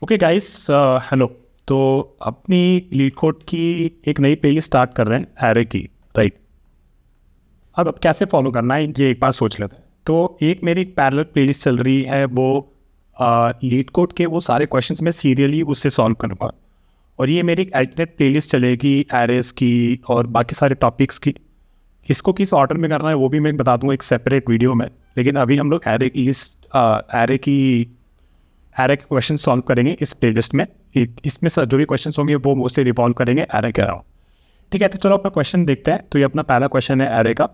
Okay guys, hello. तो अपनी leet code की एक नई पेज स्टार्ट कर रहे हैं एरे की, राइट। अब कैसे फॉलो करना है ये एक बार सोच लेते हैं। तो एक मेरी पैरेलल प्लेलिस्ट चल रही है, वो लीड कोड के वो सारे क्वेश्चंस मैं सीरियली उससे सॉल्व करूँगा। और ये मेरी अल्टरनेट प्लेलिस्ट चलेगी एरेस की और बाकी सारे टॉपिक्स की। इसको किस ऑर्डर में करना है वो भी मैं बता दूँगा एक सेपरेट वीडियो में। लेकिन अभी हम लोग एरे की लिस्ट एरे के क्वेश्चन सॉल्व करेंगे इस प्लेलिस्ट में। इसमें जो भी क्वेश्चन होंगे वो मोस्टली रिवॉल्व करेंगे एरे के अराउंड। ठीक है, तो चलो अपना क्वेश्चन देखते हैं। तो ये अपना पहला क्वेश्चन है एरे का।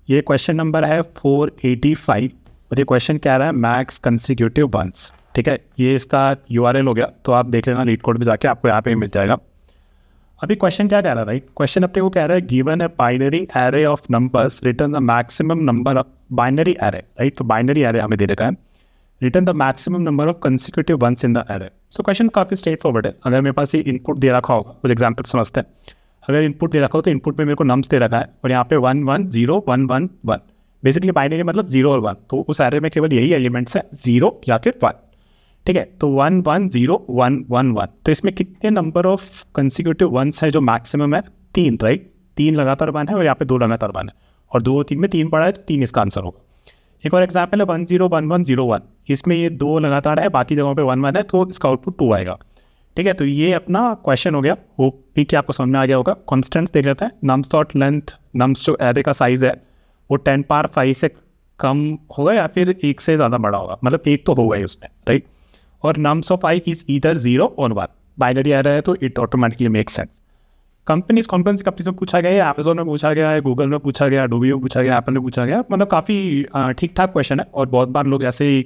ये क्वेश्चन नंबर है 485 और ये क्वेश्चन कह रहा है मैक्स कंसेक्यूटिव वंस। ठीक है, ये इसका यूआरएल हो गया, तो आप देख लेना लीड कोड में जाके, आपको यहाँ पे मिल जाएगा। अभी क्वेश्चन क्या कह रहा है, राइट। क्वेश्चन अपने को कह रहा है given a binary array of numbers return the maximum number of binary array, right. तो बाइनरी एरे हमें दे रखा है, return the maximum number of consecutive ones in the array. So question काफ़ी स्ट्रेट फॉरवर्ड है। अगर मेरे पास ये इनपुट दे रखा होगा, कुछ एग्जाम्पल समझते हैं। अगर इनपुट दे रखा हो तो इनपुट में मेरे को नम्स दे रखा है और यहाँ पे 1 1 0 1 1 1। बेसिकली बाइनरी मतलब 0 और 1, तो उस एरे में केवल यही एलिमेंट्स है, 0 या फिर 1। ठीक है, तो 1 1 0 1 1 1। तो इसमें कितने नंबर ऑफ कंसेक्यूटिव वंस है जो मैक्सिमम है? 3, राइट। 3 लगातार 1 है और यहाँ पे 2 लगातार 1 है, और 2 और 3 में 3 पड़ा है, तो 3 इसका आंसर होगा। एक और एग्जाम्पल है 1 0 1 1 0 1। इसमें ये 2 लगातार है, बाकी जगहों पे 1 1 है, तो इसका आउटपुट 2 आएगा। ठीक है, तो ये अपना क्वेश्चन हो गया। वो पीछे आपको समझ में आ गया होगा। कॉन्स्टेंट्स देख लेते हैं। नम्स डॉट लेंथ, नम्स जो एरे का साइज है वो 10 पावर 5 से कम होगा या फिर 1 से ज़्यादा बड़ा होगा, मतलब 1 तो होगा ही उसमें, राइट। और nums of I is either 0 और 1। बाइनरी एरे है तो it automatically make sense. Companies कौन सी कंपनी से पूछा गया है? अमेजोन में पूछा गया है, गूगल में पूछा गया, अडोबी में पूछा गया, एप्पल में पूछा गया। मतलब काफ़ी ठीक ठाक क्वेश्चन है। और बहुत बार लोग ऐसे ही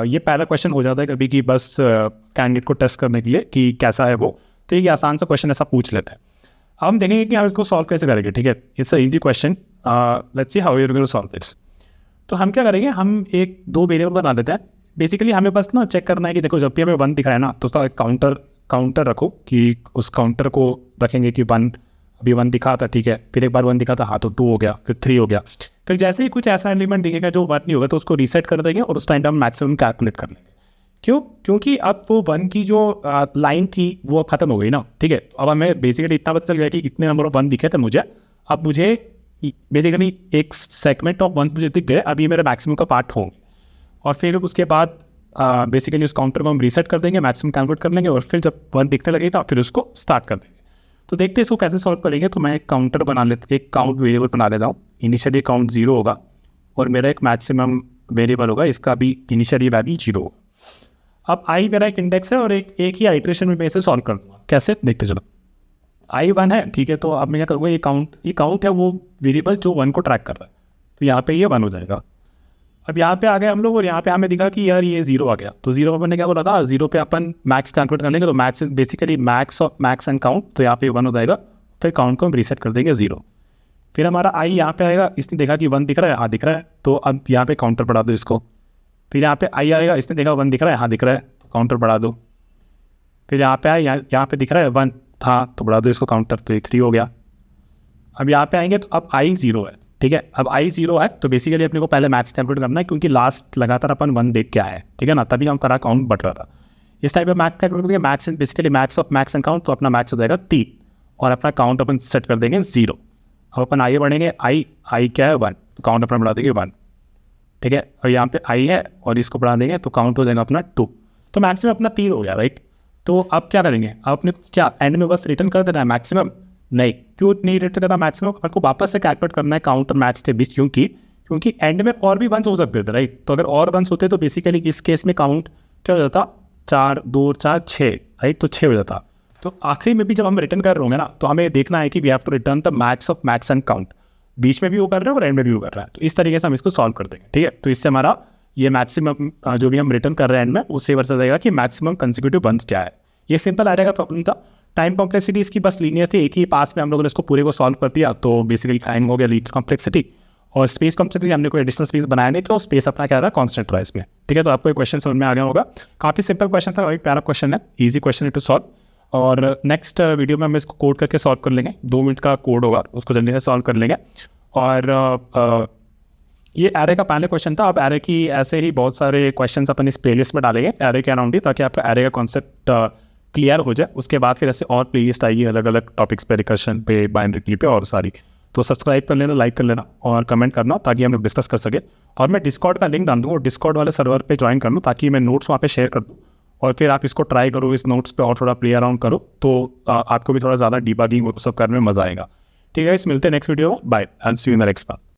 ये पहला क्वेश्चन हो जाता है कभी कि बस कैंडिडेट को टेस्ट करने के लिए कि कैसा है वो। तो ये आसान सा क्वेश्चन ऐसा पूछ लेते हैं। अब हम देखेंगे कि हम इसको सॉल्व कैसे करेंगे। ठीक है, it's a easy question. Let's see how you are going to solve this. तो हम क्या करेंगे, हम एक दो वेरिएबल बना देते हैं। बेसिकली हमें बस ना चेक करना है कि देखो, जब भी हमें 1 दिख रहा है ना, तो उसका काउंटर रखो कि उस काउंटर को रखेंगे कि 1, अभी 1 दिखा था, ठीक है। फिर एक बार 1 दिखा था, हाँ, तो 2 हो गया, फिर 3 हो गया। फिर जैसे ही कुछ ऐसा एलिमेंट दिखेगा जो 1 नहीं होगा, तो उसको रीसेट कर देंगे और उस टाइम हम मैक्सिमम कैलकुलेट कर लेंगे। क्यों? क्योंकि अब वो 1 की जो लाइन थी वो खत्म हो गई ना। ठीक है, अब हमें बेसिकली इतना पता चल गया कि इतने नंबर ऑफ 1 दिखे थे मुझे। अब मुझे बेसिकली एक सेगमेंट ऑफ 1 मुझे दिख गए, अभी मेरे मैक्सिमम का पार्ट होंगे। और फिर उसके बाद बेसिकली उस काउंटर को हम रीसेट कर देंगे, मैक्सिमम कैलकुलेट कर लेंगे, और फिर जब 1 दिखने लगेगा फिर उसको स्टार्ट कर देंगे। तो देखते हैं इसको कैसे सॉल्व करेंगे। तो मैं एक काउंटर बना लेता, एक काउंट वेरिएबल बना लेता हूँ। इनिशियली काउंट 0 होगा और मेरा एक मैक्सिमम वेरिएबल होगा, इसका भी इनिशियली वैल्यू 0 होगा। अब आई मेरा एक इंडेक्स है और एक ही आइट्रेशन में मैं इसे सॉल्व कर दूँगा। कैसे, देखते चलो। आई 1 है, ठीक है। तो अब मैं क्या करूँगा, ये काउंट है वो वेरिएबल जो 1 को ट्रैक कर रहा है, तो यहाँ पे ये 1 हो जाएगा। अब यहाँ पे आ गए हम लोग और यहाँ पे हमें दिखा कि यार ये 0 आ गया। तो 0 पर मैंने क्या बोला था, 0 पे अपन मैक्स कैलकुलेट कर लेंगे। तो max is basically max of max and count, तो यहाँ पे 1 हो जाएगा। फिर काउंट को हम रीसेट कर देंगे 0। फिर हमारा आई यहाँ पे आएगा, इसने देखा कि 1 दिख रहा है, हाँ दिख रहा है, तो अब यहाँ पे काउंटर बढ़ा दो इसको। फिर यहाँ पे आई आएगा, इसने देखा 1 दिख रहा है, हाँ दिख रहा है, तो काउंटर बढ़ा दो। फिर यहाँ पे आए, यहाँ पे दिख रहा है 1, हाँ, तो बढ़ा दो इसको काउंटर, तो 3 हो गया। अब यहाँ पे आएंगे तो अब आई 0 है, ठीक है। अब आई 0 है तो बेसिकली अपने को पहले मैक्स कैलकुलेट करना है, क्योंकि लास्ट लगातार अपन 1 देख के आए हैं, ठीक है ना, तभी हम करा काउंट बढ़ रहा था। इस टाइप में मैक्स कैलकुलेट करेंगे, max basically max of max and count, तो अपना मैक्स हो जाएगा 3 और अपना काउंट अपन सेट कर देंगे 0। अब अपन आगे बढ़ेंगे, आई क्या है 1, तो काउंट अपना बढ़ा देंगे 1, ठीक है। और यहाँ पे आई है और इसको बढ़ा देंगे तो काउंट हो जाएगा अपना 2। तो मैक्सिमम अपना 3 हो गया, राइट। तो अब क्या करेंगे, अब अपने क्या एंड में बस रिटर्न कर देना है मैक्सिमम? नहीं, क्यों नहीं रिटर्न करना मैक्सिमम? अपन को वापस से कैलकुलेट करना है काउंट और मैक्स के बीच, क्योंकि एंड में और भी 1 हो सकते थे, राइट। तो अगर और 1 होते तो बेसिकली इस केस में काउंट क्या हो जाता, 4 2 4 6, राइट, तो 6 हो जाता। तो आखिरी में भी जब हम रिटर्न कर रहे होंगे ना, तो हमें देखना है कि we have to return the max of max and count. बीच में भी वो कर रहे हैं और एंड में भी वो कर रहा है, तो इस तरीके से हम इसको सॉल्व कर देंगे, ठीक है। तो इससे हमारा ये मैक्सिमम जो भी हम रिटर्न कर रहे हैं एंड में, उससे वर्ष जाएगा कि मैक्सिमम कंसेक्यूटिव वंस क्या है। ये सिंपल आ जाएगा प्रॉब्लम था। टाइम कॉम्प्लेक्सिटी इसकी बस लीनियर थी, एक ही पास में हम लोगों ने इसको पूरे को सॉल्व कर दिया, तो बेसिकली टाइम हो गया लीनियर कॉम्प्लेक्सिटी। और स्पेस कॉम्प्लेक्सिटी हमने कोई एडिशनल स्पेस बनाया नहीं, तो स्पेस अपना क्या रहा, कांस्टेंट रहा इसमें, ठीक है। तो आपको एक क्वेश्चन समझ में आ गया होगा। काफ़ी सिंपल क्वेश्चन था, एक प्यारा क्वेश्चन है, ईजी क्वेश्चन है टू सॉल्व। और नेक्स्ट वीडियो में हम इसको कोड करके सॉल्व कर लेंगे। 2 मिनट का कोड होगा, उसको जल्दी से सॉल्व कर लेंगे। और ये एरे का पहले क्वेश्चन था। अब एरे की ऐसे ही बहुत सारे क्वेश्चंस अपन इस प्लेलिस्ट में डालेंगे एरे के अराउंड ही, ताकि आपका एरे का कॉन्सेप्ट क्लियर हो जाए। उसके बाद फिर ऐसे और प्लेलिस्ट आएगी अलग अलग टॉपिक्स पे, रिकर्शन पे, बाइनरी ट्री पे और सारी। तो सब्सक्राइब कर लेना, लाइक कर लेना और कमेंट करना, ताकि हम लोग डिस्कस कर सके। और मैं डिस्कॉर्ड का लिंक डाल दूँ और डिस्कॉर्ड वाले सर्वर पे ज्वाइन कर लूँ, ताकि मैं नोट्स वहाँ पे शेयर कर दूँ और फिर आप इसको ट्राई करो, इस नोट्स पे और थोड़ा प्ले अराउंड करो, तो आपको भी थोड़ा ज़्यादा डिबगिंग वो सब करने में मज़ा आएगा। ठीक है, इस मिलते हैं नेक्स्ट वीडियो में। Bye and see you in the next part.